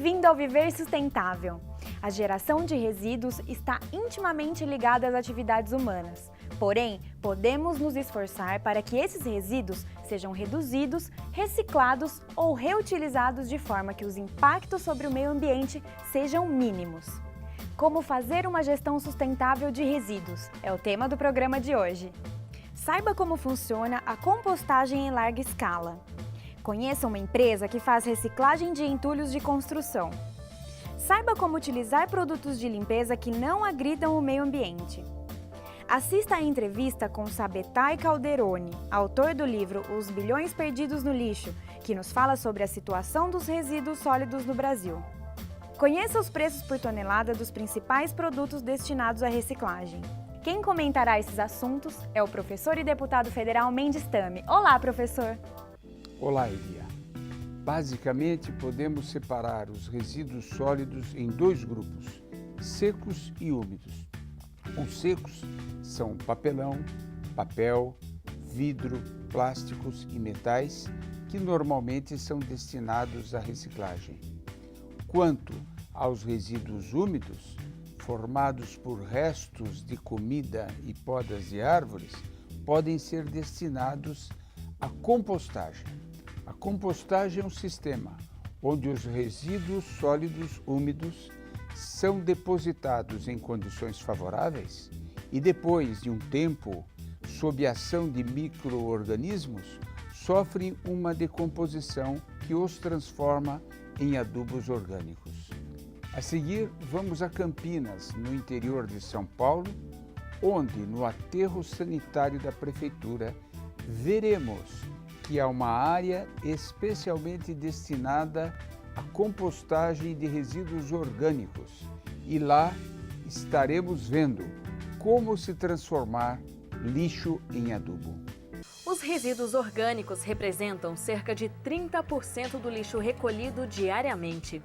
Bem-vindo ao Viver Sustentável! A geração de resíduos está intimamente ligada às atividades humanas. Porém, podemos nos esforçar para que esses resíduos sejam reduzidos, reciclados ou reutilizados de forma que os impactos sobre o meio ambiente sejam mínimos. Como fazer uma gestão sustentável de resíduos é o tema do programa de hoje. Saiba como funciona a compostagem em larga escala. Conheça uma empresa que faz reciclagem de entulhos de construção. Saiba como utilizar produtos de limpeza que não agridam o meio ambiente. Assista à entrevista com Sabetai Calderoni, autor do livro Os Bilhões Perdidos no Lixo, que nos fala sobre a situação dos resíduos sólidos no Brasil. Conheça os preços por tonelada dos principais produtos destinados à reciclagem. Quem comentará esses assuntos é o professor e deputado federal Mendes Tame. Olá, professor! Olá, Elia. Basicamente, podemos separar os resíduos sólidos em dois grupos, secos e úmidos. Os secos são papelão, papel, vidro, plásticos e metais, que normalmente são destinados à reciclagem. Quanto aos resíduos úmidos, formados por restos de comida e podas de árvores, podem ser destinados à compostagem. A compostagem é um sistema onde os resíduos sólidos úmidos são depositados em condições favoráveis e depois de um tempo, sob a ação de micro-organismos, sofrem uma decomposição que os transforma em adubos orgânicos. A seguir, vamos a Campinas, no interior de São Paulo, onde, no aterro sanitário da Prefeitura, veremos que há uma área especialmente destinada à compostagem de resíduos orgânicos e lá estaremos vendo como se transformar lixo em adubo. Os resíduos orgânicos representam cerca de 30% do lixo recolhido diariamente.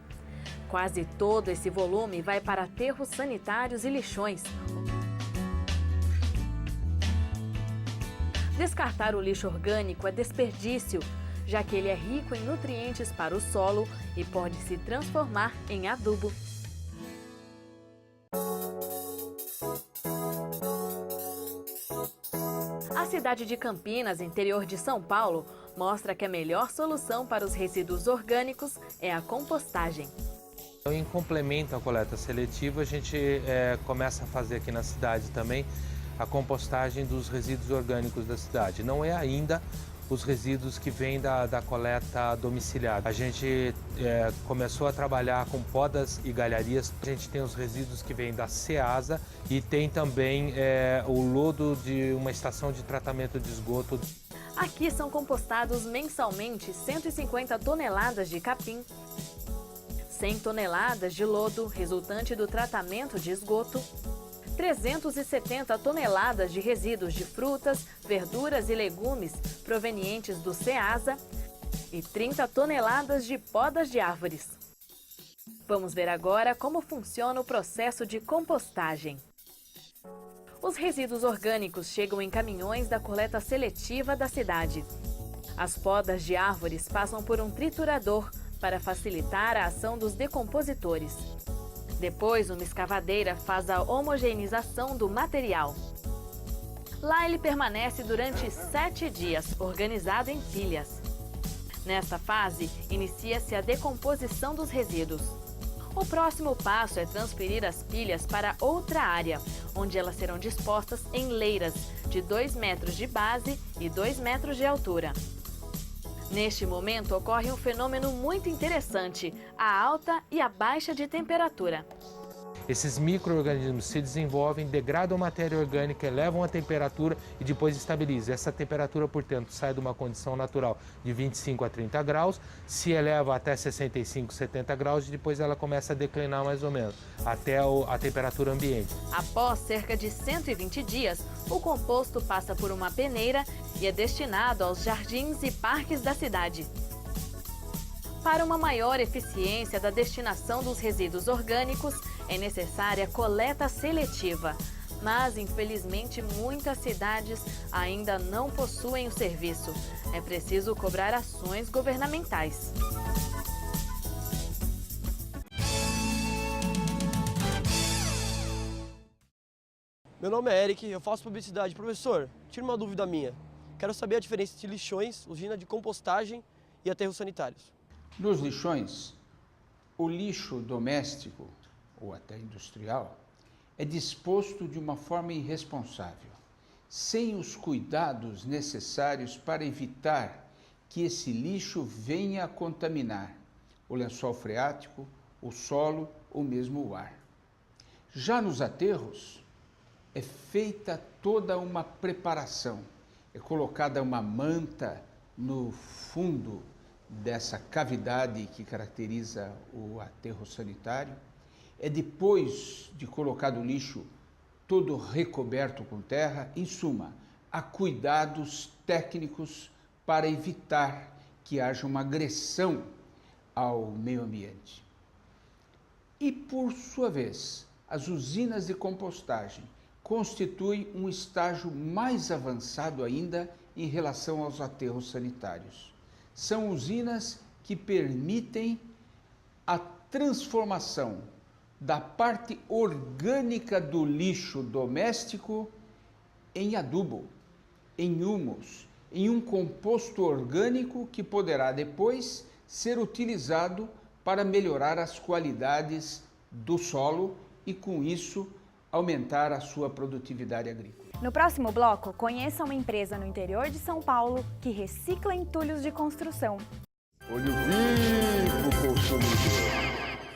Quase todo esse volume vai para aterros sanitários e lixões. Descartar o lixo orgânico é desperdício, já que ele é rico em nutrientes para o solo e pode se transformar em adubo. A cidade de Campinas, interior de São Paulo, mostra que a melhor solução para os resíduos orgânicos é a compostagem. Em complemento à coleta seletiva, a gente começa a fazer aqui na cidade também a compostagem dos resíduos orgânicos da cidade. Não é ainda os resíduos que vêm da coleta domiciliar. A gente começou a trabalhar com podas e galharias. A gente tem os resíduos que vêm da Ceasa e tem também o lodo de uma estação de tratamento de esgoto. Aqui são compostados mensalmente 150 toneladas de capim, 100 toneladas de lodo resultante do tratamento de esgoto, 370 toneladas de resíduos de frutas, verduras e legumes provenientes do Ceasa e 30 toneladas de podas de árvores. Vamos ver agora como funciona o processo de compostagem. Os resíduos orgânicos chegam em caminhões da coleta seletiva da cidade. As podas de árvores passam por um triturador para facilitar a ação dos decompositores. Depois, uma escavadeira faz a homogeneização do material. Lá ele permanece durante 7 dias, organizado em pilhas. Nesta fase, inicia-se a decomposição dos resíduos. O próximo passo é transferir as pilhas para outra área, onde elas serão dispostas em leiras de 2 metros de base e 2 metros de altura. Neste momento ocorre um fenômeno muito interessante, a alta e a baixa de temperatura. Esses micro-organismos se desenvolvem, degradam a matéria orgânica, elevam a temperatura e depois estabilizam. Essa temperatura, portanto, sai de uma condição natural de 25 a 30 graus, se eleva até 65, 70 graus e depois ela começa a declinar mais ou menos, até a temperatura ambiente. Após cerca de 120 dias, o composto passa por uma peneira e é destinado aos jardins e parques da cidade. Para uma maior eficiência da destinação dos resíduos orgânicos, é necessária coleta seletiva. Mas, infelizmente, muitas cidades ainda não possuem o serviço. É preciso cobrar ações governamentais. Meu nome é Eric, eu faço publicidade. Professor, tira uma dúvida minha. Quero saber a diferença entre lixões, usina de compostagem e aterros sanitários. Nos lixões, o lixo doméstico, ou até industrial, é disposto de uma forma irresponsável, sem os cuidados necessários para evitar que esse lixo venha a contaminar o lençol freático, o solo ou mesmo o ar. Já nos aterros, é feita toda uma preparação, é colocada uma manta no fundo dessa cavidade que caracteriza o aterro sanitário, é depois de colocado o lixo todo recoberto com terra, em suma, há cuidados técnicos para evitar que haja uma agressão ao meio ambiente. E, por sua vez, as usinas de compostagem constituem um estágio mais avançado ainda em relação aos aterros sanitários. São usinas que permitem a transformação da parte orgânica do lixo doméstico em adubo, em humus, em um composto orgânico que poderá depois ser utilizado para melhorar as qualidades do solo e, com isso, aumentar a sua produtividade agrícola. No próximo bloco, conheça uma empresa no interior de São Paulo que recicla entulhos de construção. Olho vivo, consumidor!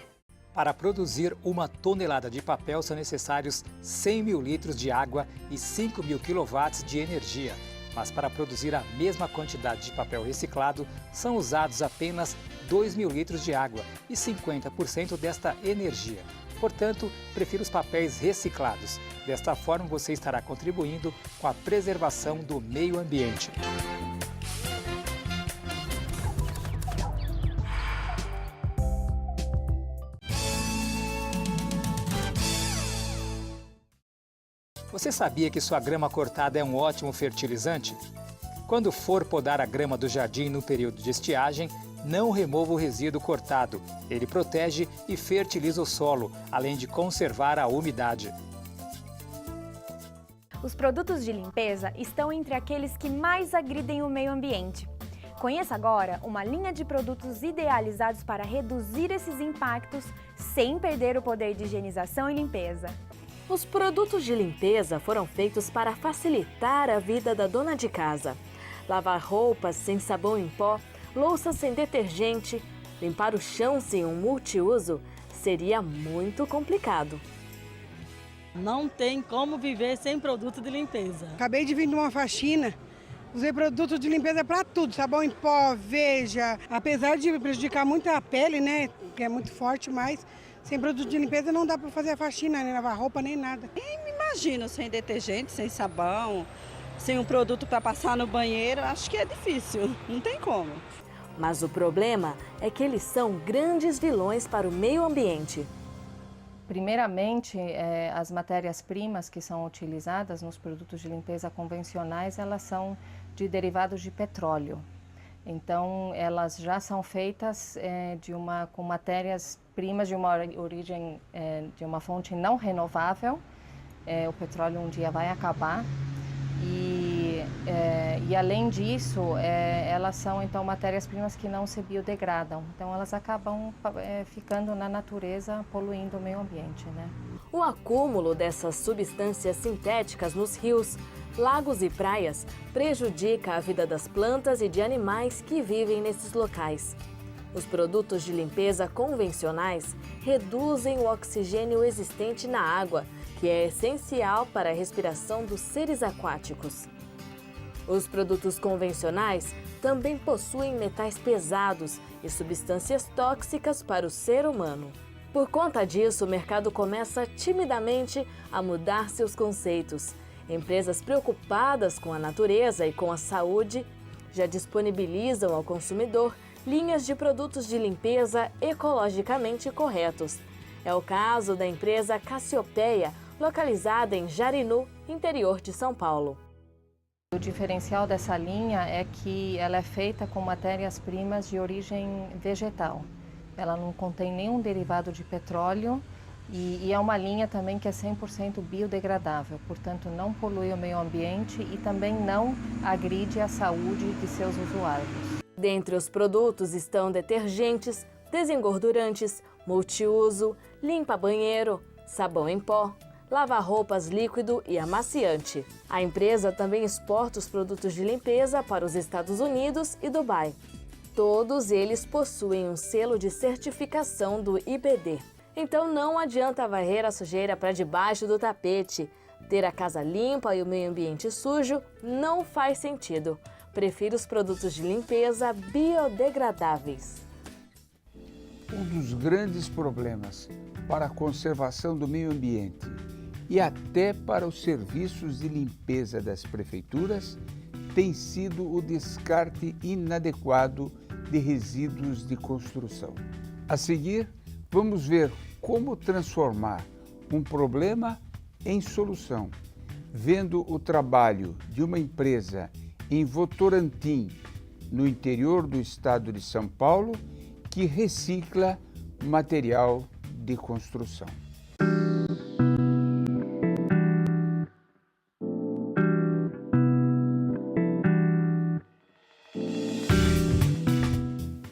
Para produzir 1 tonelada de papel são necessários 100 mil litros de água e 5 mil quilowatts de energia. Mas para produzir a mesma quantidade de papel reciclado, são usados apenas 2 mil litros de água e 50% desta energia. Portanto, prefira os papéis reciclados. Desta forma, você estará contribuindo com a preservação do meio ambiente. Você sabia que sua grama cortada é um ótimo fertilizante? Quando for podar a grama do jardim no período de estiagem, não remova o resíduo cortado. Ele protege e fertiliza o solo, além de conservar a umidade. Os produtos de limpeza estão entre aqueles que mais agridem o meio ambiente. Conheça agora uma linha de produtos idealizados para reduzir esses impactos sem perder o poder de higienização e limpeza. Os produtos de limpeza foram feitos para facilitar a vida da dona de casa. Lavar roupas sem sabão em pó, louça sem detergente, limpar o chão sem um multiuso seria muito complicado. Não tem como viver sem produto de limpeza. Acabei de vir de uma faxina, usei produtos de limpeza para tudo, sabão em pó, veja. Apesar de prejudicar muito a pele, né, que é muito forte, mas sem produto de limpeza não dá para fazer a faxina, nem lavar roupa, nem nada. Nem me imagino sem detergente, sem sabão, sem um produto para passar no banheiro, acho que é difícil, não tem como. Mas o problema é que eles são grandes vilões para o meio ambiente. Primeiramente, as matérias-primas que são utilizadas nos produtos de limpeza convencionais, elas são de derivados de petróleo. Então, elas já são feitas com matérias-primas de uma origem, de uma fonte não renovável. O petróleo um dia vai acabar. E além disso, elas são então matérias-primas que não se biodegradam. Então elas acabam ficando na natureza, poluindo o meio ambiente, né? O acúmulo dessas substâncias sintéticas nos rios, lagos e praias prejudica a vida das plantas e de animais que vivem nesses locais. Os produtos de limpeza convencionais reduzem o oxigênio existente na água, que é essencial para a respiração dos seres aquáticos. Os produtos convencionais também possuem metais pesados e substâncias tóxicas para o ser humano. Por conta disso, o mercado começa timidamente a mudar seus conceitos. Empresas preocupadas com a natureza e com a saúde já disponibilizam ao consumidor linhas de produtos de limpeza ecologicamente corretos. É o caso da empresa Cassiopeia, localizada em Jarinu, interior de São Paulo. O diferencial dessa linha é que ela é feita com matérias-primas de origem vegetal. Ela não contém nenhum derivado de petróleo E é uma linha também que é 100% biodegradável, portanto não polui o meio ambiente e também não agride a saúde de seus usuários. Dentre os produtos estão detergentes, desengordurantes, multiuso, limpa-banheiro, sabão em pó, lava-roupas líquido e amaciante. A empresa também exporta os produtos de limpeza para os Estados Unidos e Dubai. Todos eles possuem um selo de certificação do IBD. Então não adianta varrer a sujeira para debaixo do tapete. Ter a casa limpa e o meio ambiente sujo não faz sentido. Prefiro os produtos de limpeza biodegradáveis. Um dos grandes problemas para a conservação do meio ambiente e até para os serviços de limpeza das prefeituras tem sido o descarte inadequado de resíduos de construção. A seguir, vamos ver como transformar um problema em solução, vendo o trabalho de uma empresa em Votorantim, no interior do estado de São Paulo, que recicla material de construção.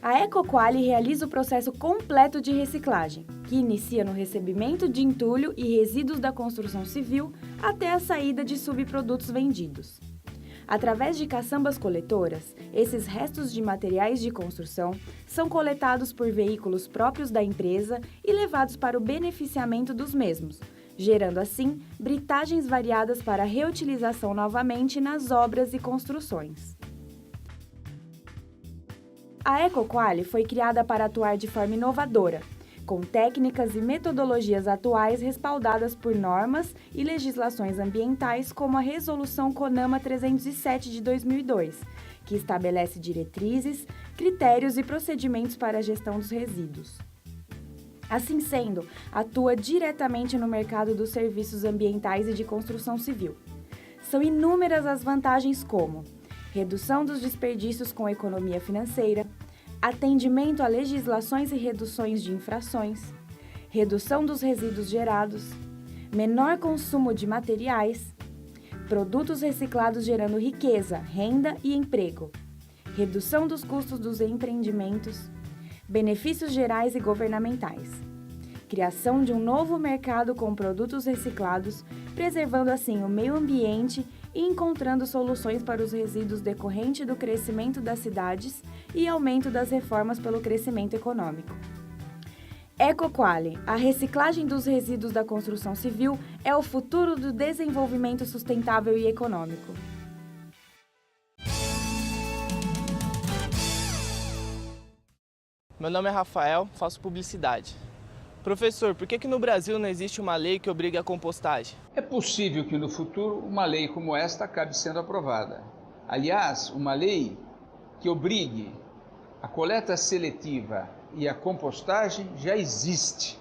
A Ecoquali realiza o processo completo de reciclagem, que inicia no recebimento de entulho e resíduos da construção civil até a saída de subprodutos vendidos. Através de caçambas coletoras, esses restos de materiais de construção são coletados por veículos próprios da empresa e levados para o beneficiamento dos mesmos, gerando assim britagens variadas para reutilização novamente nas obras e construções. A Ecoquali foi criada para atuar de forma inovadora, com técnicas e metodologias atuais respaldadas por normas e legislações ambientais como a Resolução CONAMA 307 de 2002, que estabelece diretrizes, critérios e procedimentos para a gestão dos resíduos. Assim sendo, atua diretamente no mercado dos serviços ambientais e de construção civil. São inúmeras as vantagens como redução dos desperdícios com economia financeira, atendimento a legislações e reduções de infrações, redução dos resíduos gerados, menor consumo de materiais, produtos reciclados gerando riqueza, renda e emprego, redução dos custos dos empreendimentos, benefícios gerais e governamentais, criação de um novo mercado com produtos reciclados, preservando assim o meio ambiente e encontrando soluções para os resíduos decorrente do crescimento das cidades e aumento das reformas pelo crescimento econômico. Ecoquali, a reciclagem dos resíduos da construção civil é o futuro do desenvolvimento sustentável e econômico. Meu nome é Rafael, faço publicidade. Professor, por que no Brasil não existe uma lei que obrigue a compostagem? É possível que no futuro uma lei como esta acabe sendo aprovada. Aliás, uma lei que obrigue a coleta seletiva e a compostagem já existe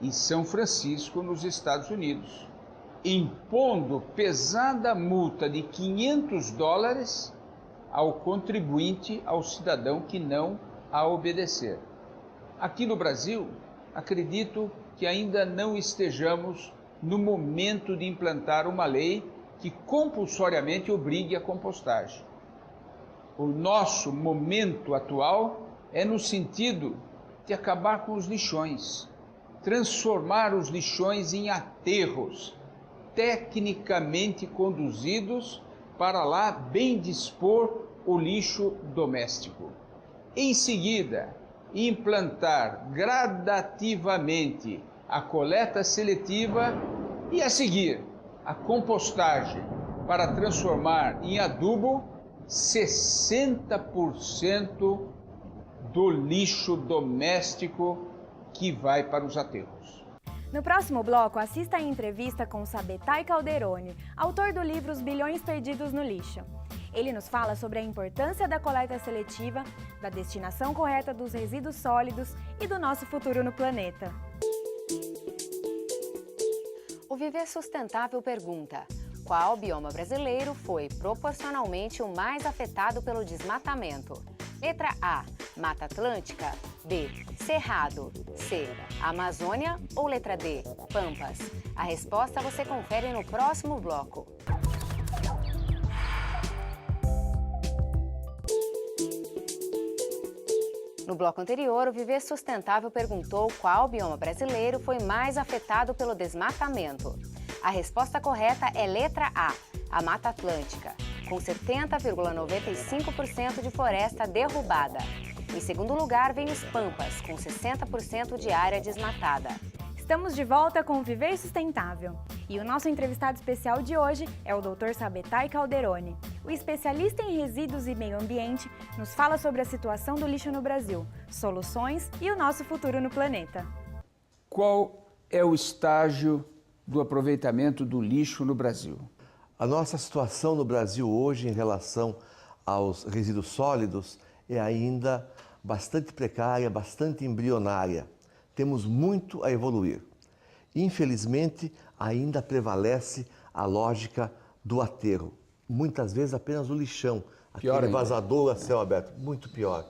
em São Francisco, nos Estados Unidos, impondo pesada multa de $500 ao contribuinte, ao cidadão que não a obedecer. Aqui no Brasil, acredito que ainda não estejamos no momento de implantar uma lei que compulsoriamente obrigue a compostagem. O nosso momento atual é no sentido de acabar com os lixões, transformar os lixões em aterros, tecnicamente conduzidos para lá bem dispor o lixo doméstico. Em seguida, implantar gradativamente a coleta seletiva e, a seguir, a compostagem para transformar em adubo 60% do lixo doméstico que vai para os aterros. No próximo bloco, assista a entrevista com Sabetai Calderoni, autor do livro Os Bilhões Perdidos no Lixo. Ele nos fala sobre a importância da coleta seletiva, da destinação correta dos resíduos sólidos e do nosso futuro no planeta. O Viver Sustentável pergunta: qual bioma brasileiro foi proporcionalmente o mais afetado pelo desmatamento? Letra A, Mata Atlântica. B, Cerrado. C, Amazônia ou letra D, Pampas? A resposta você confere no próximo bloco. No bloco anterior, o Viver Sustentável perguntou qual bioma brasileiro foi mais afetado pelo desmatamento. A resposta correta é letra A, a Mata Atlântica, com 70,95% de floresta derrubada. Em segundo lugar, vem os Pampas, com 60% de área desmatada. Estamos de volta com o Viver Sustentável. E o nosso entrevistado especial de hoje é o Dr. Sabetai Calderoni. O especialista em resíduos e meio ambiente nos fala sobre a situação do lixo no Brasil, soluções e o nosso futuro no planeta. Qual é o estágio do aproveitamento do lixo no Brasil? A nossa situação no Brasil hoje em relação aos resíduos sólidos é ainda bastante precária, bastante embrionária. Temos muito a evoluir. Infelizmente, ainda prevalece a lógica do aterro. Muitas vezes apenas o lixão, aquele vazador a céu aberto, muito pior.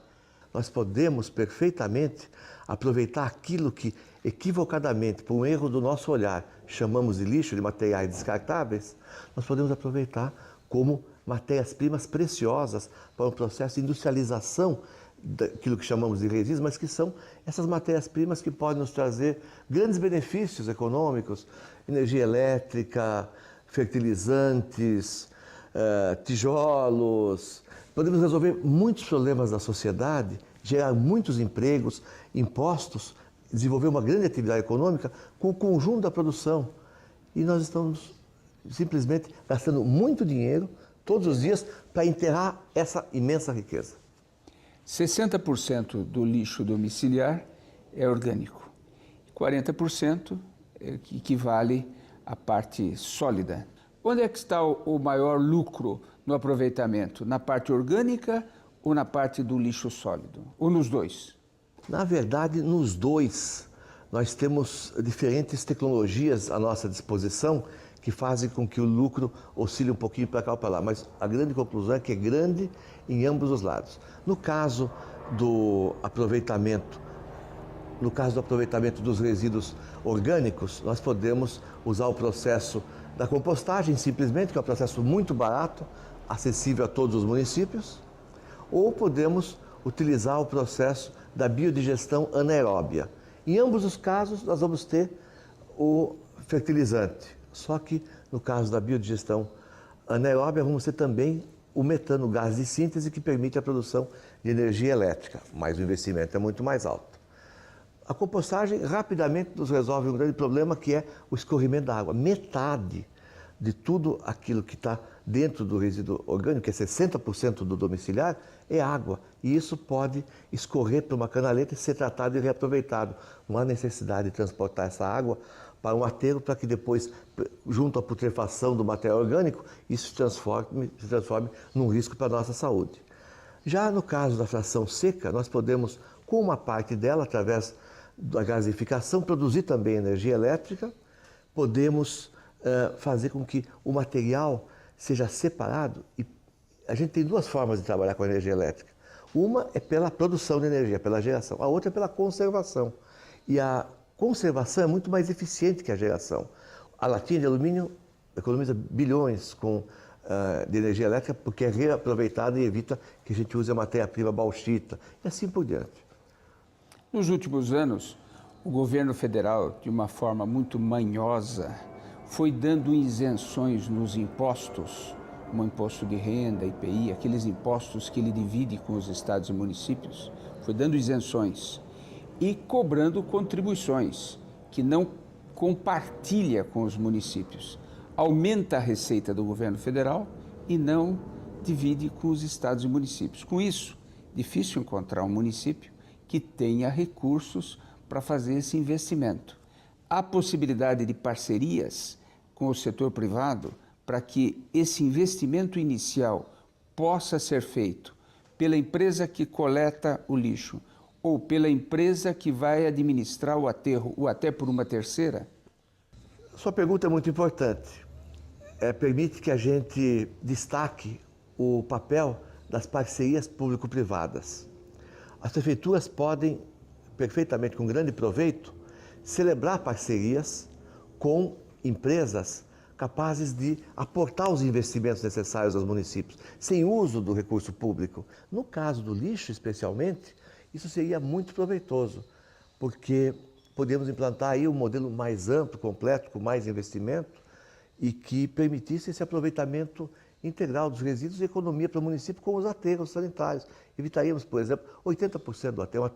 Nós podemos perfeitamente aproveitar aquilo que, equivocadamente, por um erro do nosso olhar, chamamos de lixo, de materiais descartáveis, nós podemos aproveitar como matérias-primas preciosas para o processo de industrialização daquilo que chamamos de resíduos, mas que são essas matérias-primas que podem nos trazer grandes benefícios econômicos, energia elétrica, fertilizantes, tijolos. Podemos resolver muitos problemas da sociedade, gerar muitos empregos, impostos, desenvolver uma grande atividade econômica com o conjunto da produção. E nós estamos simplesmente gastando muito dinheiro todos os dias para enterrar essa imensa riqueza. 60% do lixo domiciliar é orgânico, 40% equivale à parte sólida. Onde é que está o maior lucro no aproveitamento? Na parte orgânica ou na parte do lixo sólido? Ou nos dois? Na verdade, nos dois. Nós temos diferentes tecnologias à nossa disposição que fazem com que o lucro oscile um pouquinho para cá ou para lá. Mas a grande conclusão é que é grande em ambos os lados. No caso do aproveitamento dos resíduos orgânicos, nós podemos usar o processo da compostagem, simplesmente, que é um processo muito barato, acessível a todos os municípios, ou podemos utilizar o processo da biodigestão anaeróbia. Em ambos os casos, nós vamos ter o fertilizante. Só que, no caso da biodigestão anaeróbia, vamos ter também o metano, gás de síntese, que permite a produção de energia elétrica, mas o investimento é muito mais alto. A compostagem rapidamente nos resolve um grande problema, que é o escorrimento da água. Metade de tudo aquilo que está dentro do resíduo orgânico, que é 60% do domiciliar, é água. E isso pode escorrer para uma canaleta e ser tratado e reaproveitado. Não há necessidade de transportar essa água para um aterro para que depois, junto à putrefação do material orgânico, isso se transforme num risco para a nossa saúde. Já no caso da fração seca, nós podemos, com uma parte dela, através da gasificação, produzir também energia elétrica, podemos fazer com que o material seja separado. E a gente tem duas formas de trabalhar com a energia elétrica. Uma é pela produção de energia, pela geração. A outra é pela conservação. E a conservação é muito mais eficiente que a geração. A latinha de alumínio economiza bilhões de energia elétrica porque é reaproveitada e evita que a gente use a matéria-prima bauxita e assim por diante. Nos últimos anos, o governo federal, de uma forma muito manhosa, foi dando isenções nos impostos, como o imposto de renda, IPI, aqueles impostos que ele divide com os estados e municípios, foi dando isenções e cobrando contribuições que não compartilha com os municípios. Aumenta a receita do governo federal e não divide com os estados e municípios. Com isso, difícil encontrar um município que tenha recursos para fazer esse investimento. Há possibilidade de parcerias com o setor privado para que esse investimento inicial possa ser feito pela empresa que coleta o lixo ou pela empresa que vai administrar o aterro ou até por uma terceira? Sua pergunta é muito importante. Permite que a gente destaque o papel das parcerias público-privadas. As prefeituras podem, perfeitamente, com grande proveito, celebrar parcerias com empresas capazes de aportar os investimentos necessários aos municípios, sem uso do recurso público. No caso do lixo, especialmente, isso seria muito proveitoso, porque podemos implantar aí um modelo mais amplo, completo, com mais investimento e que permitisse esse aproveitamento integral dos resíduos e economia para o município com os aterros sanitários. Evitaríamos, por exemplo, 80% do aterro,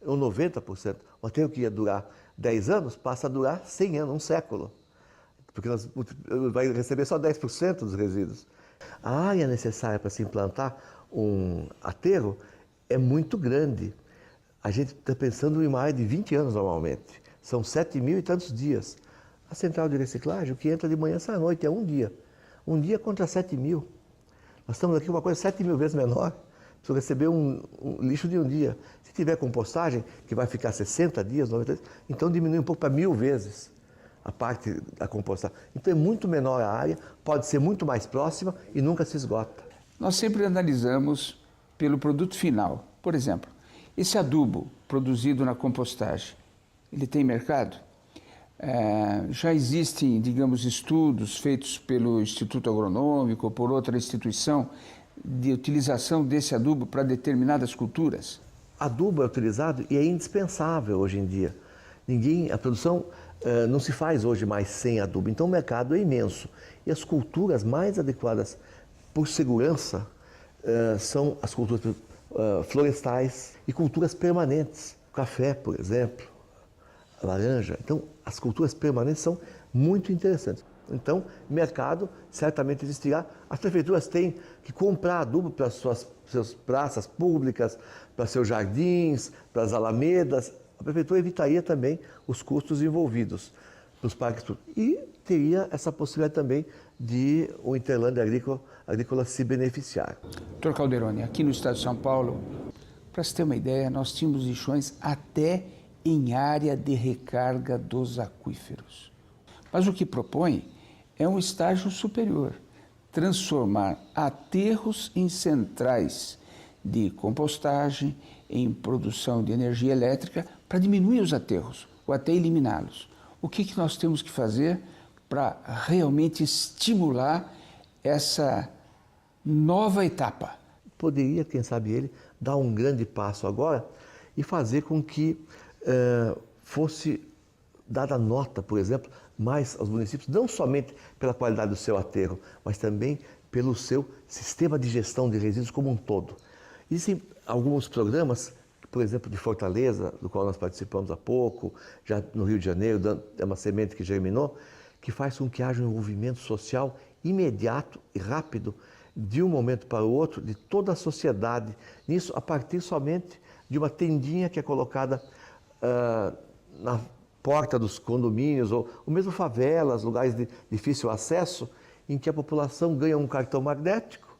ou 90%, um aterro que ia durar 10 anos, passa a durar 100 anos, um século, porque nós vai receber só 10% dos resíduos. A área necessária para se implantar um aterro é muito grande. A gente está pensando em uma área de 20 anos normalmente, são 7.000 e tantos dias. A central de reciclagem, o que entra de manhã sai à noite, é um dia. Um dia contra 7.000. Nós estamos aqui com uma coisa 7.000 vezes menor. Preciso receber um lixo de um dia. Se tiver compostagem, que vai ficar 60 dias, 90 dias, então diminui um pouco para 1.000 vezes a parte da compostagem. Então é muito menor a área, pode ser muito mais próxima e nunca se esgota. Nós sempre analisamos pelo produto final. Por exemplo, esse adubo produzido na compostagem, ele tem mercado? Já existem, digamos, estudos feitos pelo Instituto Agronômico ou por outra instituição de utilização desse adubo para determinadas culturas? Adubo é utilizado e é indispensável hoje em dia. A produção não se faz hoje mais sem adubo, então o mercado é imenso. E as culturas mais adequadas por segurança são as culturas florestais e culturas permanentes. Café, por exemplo, a laranja. Então, as culturas permanentes são muito interessantes. Então, mercado certamente existirá. As prefeituras têm que comprar adubo para suas praças públicas, para seus jardins, para as alamedas. A prefeitura evitaria também os custos envolvidos nos parques públicos. E teria essa possibilidade também de o Interlândia agrícola se beneficiar. Dr. Calderoni, aqui no estado de São Paulo, para você ter uma ideia, nós tínhamos lixões até em área de recarga dos aquíferos. Mas o que propõe é um estágio superior, transformar aterros em centrais de compostagem, em produção de energia elétrica, para diminuir os aterros, ou até eliminá-los. O que nós temos que fazer para realmente estimular essa nova etapa? Poderia, quem sabe ele, dar um grande passo agora e fazer com que fosse dada nota, por exemplo, mais aos municípios, não somente pela qualidade do seu aterro, mas também pelo seu sistema de gestão de resíduos como um todo. Existem alguns programas, por exemplo, de Fortaleza, do qual nós participamos há pouco, já no Rio de Janeiro, é uma semente que germinou, que faz com que haja um envolvimento social imediato e rápido, de um momento para o outro, de toda a sociedade. Nisso, a partir somente de uma tendinha que é colocada na porta dos condomínios, ou mesmo favelas, lugares de difícil acesso, em que a população ganha um cartão magnético,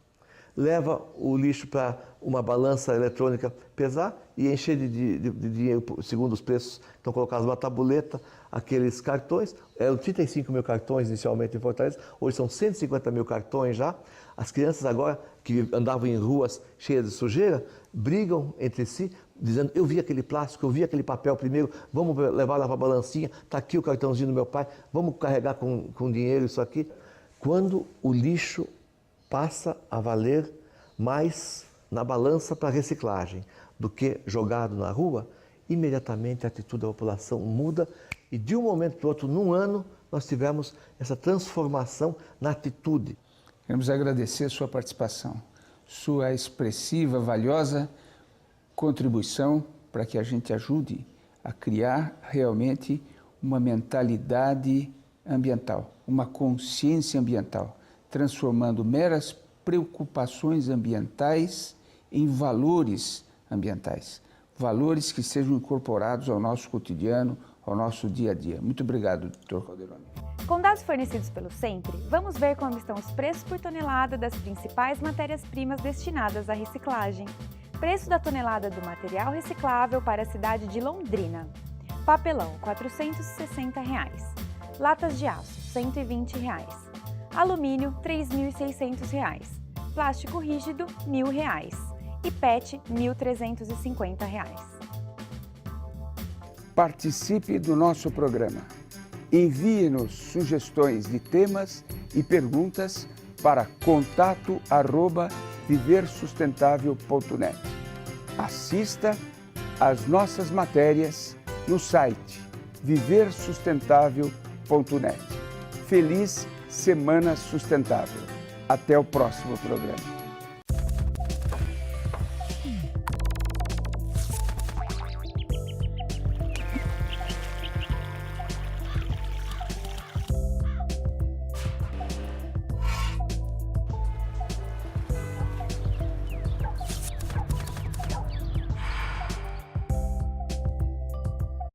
leva o lixo para uma balança eletrônica pesar e encher de dinheiro, segundo os preços que estão colocados numa tabuleta, aqueles cartões. Eram 35 mil cartões inicialmente em Fortaleza, hoje são 150 mil cartões já. As crianças agora, que andavam em ruas cheias de sujeira, brigam entre si, dizendo: eu vi aquele plástico, eu vi aquele papel primeiro, vamos levar lá para a balancinha, está aqui o cartãozinho do meu pai, vamos carregar com dinheiro isso aqui. Quando o lixo passa a valer mais na balança para reciclagem do que jogado na rua, imediatamente a atitude da população muda e de um momento para o outro, num ano, nós tivemos essa transformação na atitude. Queremos agradecer a sua participação, sua expressiva, valiosa contribuição para que a gente ajude a criar realmente uma mentalidade ambiental, uma consciência ambiental, transformando meras preocupações ambientais em valores ambientais, valores que sejam incorporados ao nosso cotidiano, ao nosso dia a dia. Muito obrigado, Dr. Calderoni. Com dados fornecidos pelo Sempre, vamos ver como estão os preços por tonelada das principais matérias-primas destinadas à reciclagem. Preço da tonelada do material reciclável para a cidade de Londrina. Papelão, R$ 460. Latas de aço, R$ 120. Alumínio, R$ 3.600. Plástico rígido, R$ 1.000. E PET, R$ 1.350. participe do nosso programa. Envie-nos sugestões de temas e perguntas para contato@viversustentável.net. Assista às nossas matérias no site viversustentável.net. Feliz Semana Sustentável. Até o próximo programa.